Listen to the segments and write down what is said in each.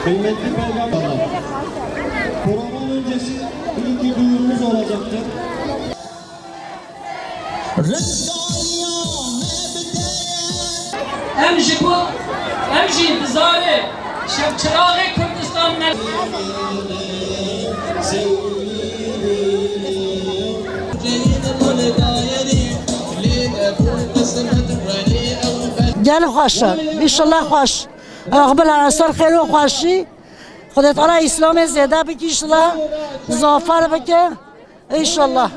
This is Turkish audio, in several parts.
Kıymetli peygamberler, program öncesi ilk duyurumuz olacaktır. امشي بو امشي انتظاري شب چراغ کردستان من گل خوشه انشالله خوش اقبل عرصال خیر و خوشی خدا تعالی اسلام زیاده بکی انشالله ظافر بکه انشالله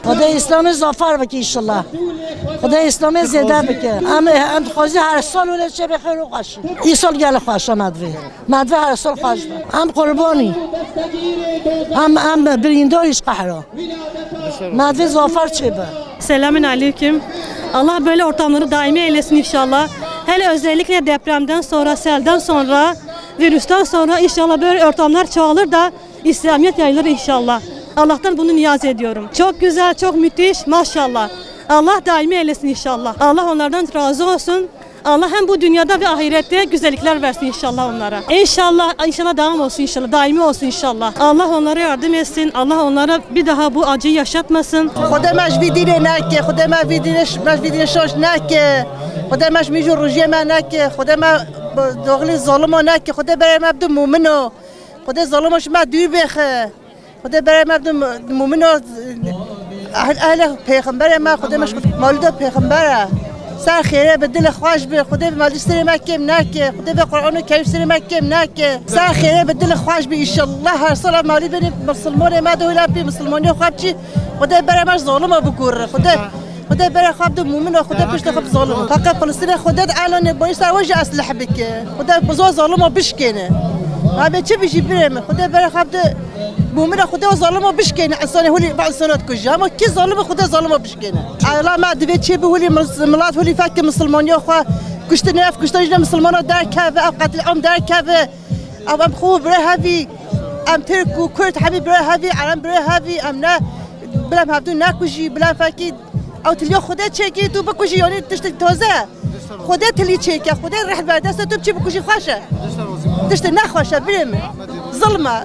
خدا اسلام ظافر بکی انشالله خدا اسلام زیاده بکه ام خوازی هر سال ولی چه بخیر و خوشی این سال گل خوشه مدوه هر سال خوش با هم قربانی هم برینداریش قهرا مدوه ظافر çe be. Selamun aleyküm. Allah böyle ortamları daimi eylesin inşallah. Hele özellikle depremden sonra, selden sonra, virüsten sonra inşallah böyle ortamlar çoğalır da İslamiyet yayılır inşallah. Allah'tan bunu niyaz ediyorum. Çok güzel, çok müthiş maşallah. Allah daimi eylesin inşallah. Allah onlardan razı olsun. Allah hem bu dünyada ve ahirette güzellikler versin inşallah onlara. İnşallah devam olsun inşallah, daimi olsun inşallah. Allah onlara yardım etsin. Allah onlara bir daha bu acıyı yaşatmasın. خدا مش ویدیره نکه خدا ما ویدیره شاش نکه خدا مش میجو روزی ما نکه خدا ما داخل ظالم نکه خدا برای ما بدون مومنو خدا ظالمش ما دور بخه خدا برای ما بدون مومنو اهل پیغمبر ما خدا مش مولود پیغمبره سر خیره به دل خوش به خدا به مجلس سر مکه نکه خدا به قرآن کریم سر مکه نکه سر خیره به دل خوش به ان شاء الله هر سال مولود بین مسلمان ما دولا بی مسلمانی خواب چی خدا برای ما ظالم بگوره خدا برای خواب دو مومن خدا پشت خواب ظالم فقط فلسطین خدا الان با این سر وجه اسلحه بکه خدا بزرگ ظالم بشکنه ما چه بيجي بريم خدا برای خواب دو مومن خدا ظالم بشکنه انسان هولی بعض سنات کجا اما کی ظالم خدا ظالم بشکنه الان ما دوی چه به هولی ملات هولی فک مسلمانی خو کشت نف کشت مسلمان در کبه او قتل عام در کبه او ام خوب برای هوی ام ترک و کرد حبیب برای هوی عرب برای هوی ام نه بلام هبدو نکشی بلام فکید او تلیا خدا چکی تو بکشی یعنی تشت تازه خدا تلی چکی خدا رح بر دست تو چی بکشی خوشه تشت نخوشه بریم ظلمه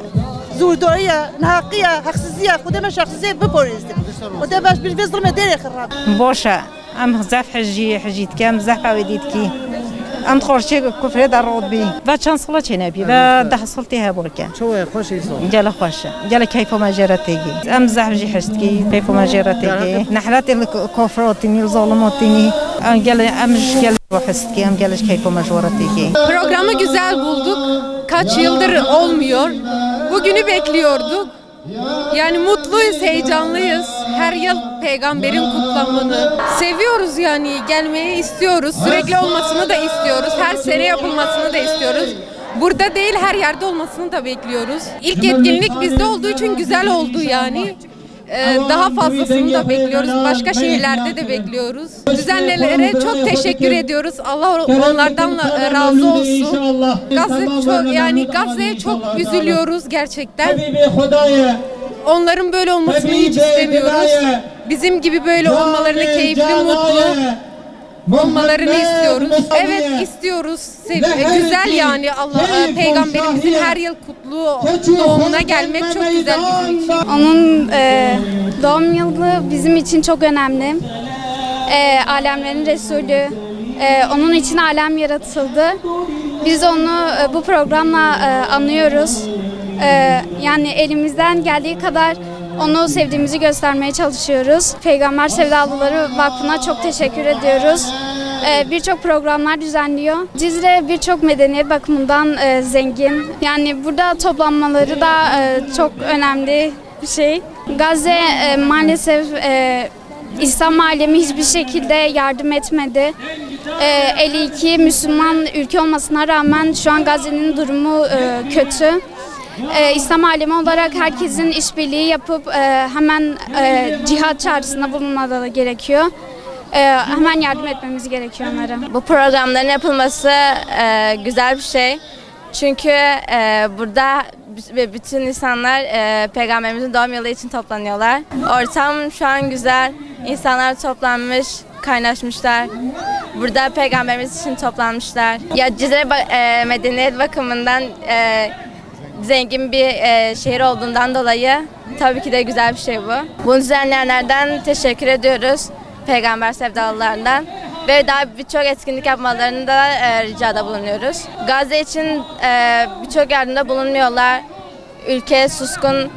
زورداریه نحقیه حقسیزیه خدا من شخصیزیه بپوریزده خدا باش بیر ظلمه دیره خراب باشه ام زف حجیت کم زف عودیت کی ام خورشی کفر در رود بی و چند سال چه نبی و 10 سال ته برکه Çoğu hoş insan. جل خوشه جل کیف مجرتگی ام زف جی حشتگی کیف مجرتگی نحلت الکفراتنی ظلماتنی جل امش جل حشتگی ام جلش کیف مجرتگی. Programı güzel bulduk. Kaç yıldır olmuyor. Bugünü bekliyorduk. Yani mutluyuz, heyecanlıyız. Her yıl peygamberin kutlanmanı seviyoruz yani gelmeyi istiyoruz. Sürekli olmasını da istiyoruz. Her sene yapılmasını da istiyoruz. Burada değil her yerde olmasını da bekliyoruz. İlk etkinlik bizde olduğu için güzel oldu yani. Daha fazlasını da bekliyoruz. Başka şehirlerde de bekliyoruz. Düzenlelere çok teşekkür ediyoruz. Allah onlardan razı olsun. Gazze'ye çok üzülüyoruz gerçekten. Onların böyle olmasını hiç istemiyoruz. Bizim gibi böyle olmalarını keyifli, mutlu olmalarını istiyoruz. Evet istiyoruz. Güzel yani Peygamberimizin her yıl kutlu doğumuna gelmek çok güzel bizim için. Onun doğum yılı bizim için çok önemli. Alemlerin Resulü. Onun için alem yaratıldı. Biz onu bu programla anıyoruz. Yani elimizden geldiği kadar onu sevdiğimizi göstermeye çalışıyoruz. Peygamber Sevdalıları Vakfı'na çok teşekkür ediyoruz. Birçok programlar düzenliyor. Cizre birçok medeniyet bakımından zengin. Yani burada toplanmaları da çok önemli bir şey. Gazze maalesef İslam alemi hiçbir şekilde yardım etmedi. 52 Müslüman ülke olmasına rağmen şu an Gazze'nin durumu kötü. İslam alemi olarak herkesin işbirliği yapıp hemen cihat çağrısında bulunmaları gerekiyor. Hemen yardım etmemiz gerekiyor onlara. Bu programların yapılması güzel bir şey. Çünkü burada bütün insanlar Peygamberimizin doğum yılı için toplanıyorlar. Ortam şu an güzel. İnsanlar toplanmış, kaynaşmışlar. Burada Peygamberimiz için toplanmışlar. Ya Cizre medeniyet bakımından zengin bir şehir olduğundan dolayı tabii ki de güzel bir şey bu. Bunu düzenleyenlerden teşekkür ediyoruz. Peygamber sevdalılarından. Ve daha birçok etkinlik yapmalarını da ricada bulunuyoruz. Gazze için birçok yardımda bulunmuyorlar. Ülke suskun.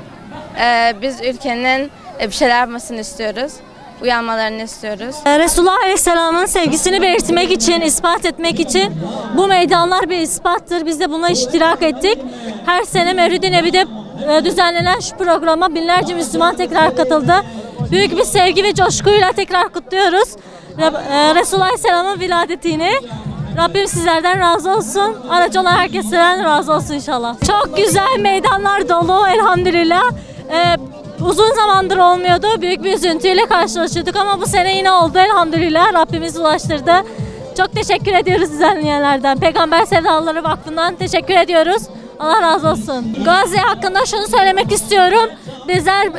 Biz ülkenin bir şeyler yapmasını istiyoruz. Uyanmalarını istiyoruz. Resulullah Aleyhisselam'ın sevgisini belirtmek için, ispat etmek için bu meydanlar bir ispattır. Biz de buna iştirak ettik. Her sene Mevlid-i Nebi'de düzenlenen şu programa binlerce Müslüman tekrar katıldı. Büyük bir sevgi ve coşkuyla tekrar kutluyoruz Resulullah Aleyhisselam'ın viladetini. Rabbim sizlerden razı olsun. Aracı olan herkesten razı olsun inşallah. Çok güzel meydanlar dolu elhamdülillah. Uzun zamandır olmuyordu. Büyük bir üzüntüyle karşılaşıyorduk ama bu sene yine oldu elhamdülillah. Rabbimiz ulaştırdı. Çok teşekkür ediyoruz düzenleyenlerden. Peygamber Sevdalıları Vakfı'ndan teşekkür ediyoruz. Allah razı olsun. Gazze hakkında şunu söylemek istiyorum. Bizler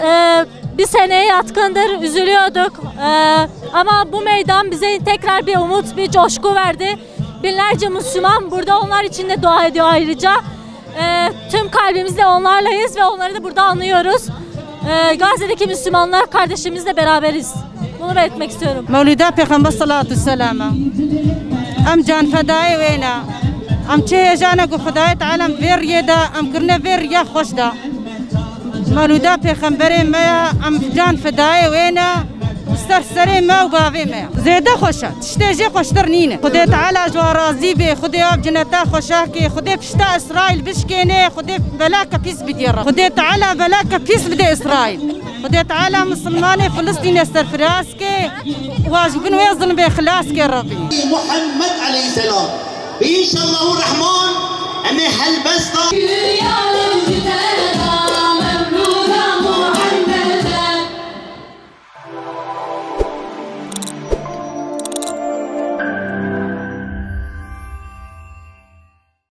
bir seneye yatkındır, üzülüyorduk. Ama bu meydan bize tekrar bir umut, bir coşku verdi. Binlerce Müslüman burada, onlar için de dua ediyor ayrıca. Tüm kalbimizle onlarlayız ve onları da burada anlıyoruz. Gazze'deki Müslümanlar kardeşimizle beraberiz. Bunu belirtmek istiyorum. Mevlüda Peygamber sallallahu aleyhi ve sellem. Am can fedai vena. Am çeyecana ku Hudayet alem ver yeda, am kırne ver ya hoşda. Mevlüda Peygamber'e maya am can fedai vena. سرسری ما و باوی ما زیاده خوشه تشتیجی خوشتر نینه خدا تعالی جوارازی به خدا آب جنتا خوشه که خدا پشتا اسرائیل بشکنه خدا بلاک پیس بدیره خدا تعالی بلاک پیس بده اسرائیل خدا تعالی مسلمان فلسطین سرفراز که واجبن ویزن به خلاص که ربی محمد علیه السلام ان شاء الله الرحمن امی حل بسطا